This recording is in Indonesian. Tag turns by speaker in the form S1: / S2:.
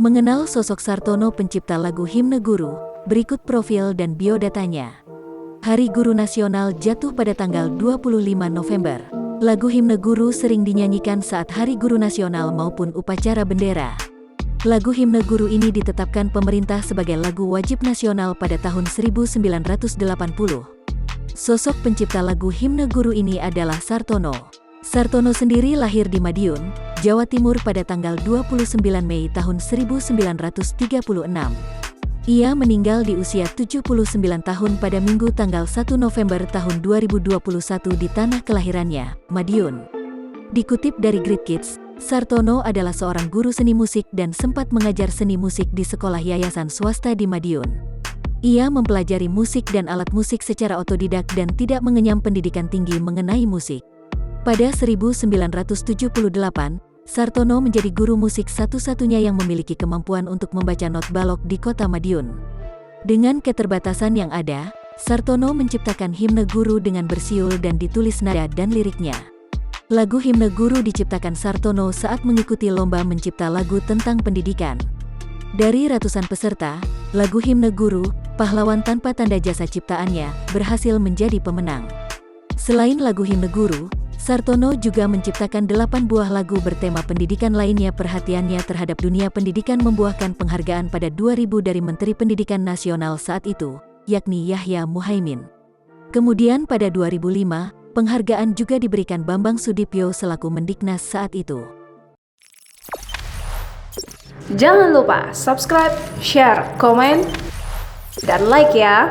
S1: Mengenal sosok Sartono pencipta lagu Himne Guru, berikut profil dan biodatanya. Hari Guru Nasional jatuh pada tanggal 25 November. Lagu Himne Guru sering dinyanyikan saat Hari Guru Nasional maupun upacara bendera. Lagu Himne Guru ini ditetapkan pemerintah sebagai lagu wajib nasional pada tahun 1980. Sosok pencipta lagu Himne Guru ini adalah Sartono. Sartono sendiri lahir di Madiun, Jawa Timur pada tanggal 29 Mei tahun 1936. Ia meninggal di usia 79 tahun pada Minggu tanggal 1 November tahun 2021 di tanah kelahirannya, Madiun. Dikutip dari Great Kids, Sartono adalah seorang guru seni musik dan sempat mengajar seni musik di sekolah yayasan swasta di Madiun. Ia mempelajari musik dan alat musik secara otodidak dan tidak mengenyam pendidikan tinggi mengenai musik. Pada 1978, Sartono menjadi guru musik satu-satunya yang memiliki kemampuan untuk membaca not balok di kota Madiun. Dengan keterbatasan yang ada, Sartono menciptakan Himne Guru dengan bersiul dan ditulis nada dan liriknya. Lagu Himne Guru diciptakan Sartono saat mengikuti lomba mencipta lagu tentang pendidikan. Dari ratusan peserta, lagu Himne Guru, pahlawan tanpa tanda jasa ciptaannya, berhasil menjadi pemenang. Selain lagu Himne Guru, Sartono juga menciptakan 8 buah lagu bertema pendidikan lainnya. Perhatiannya terhadap dunia pendidikan membuahkan penghargaan pada 2000 dari Menteri Pendidikan Nasional saat itu, yakni Yahya Muhaimin. Kemudian pada 2005, penghargaan juga diberikan Bambang Sudipyo selaku Mendiknas saat itu.
S2: Jangan lupa subscribe, share, komen, dan like ya!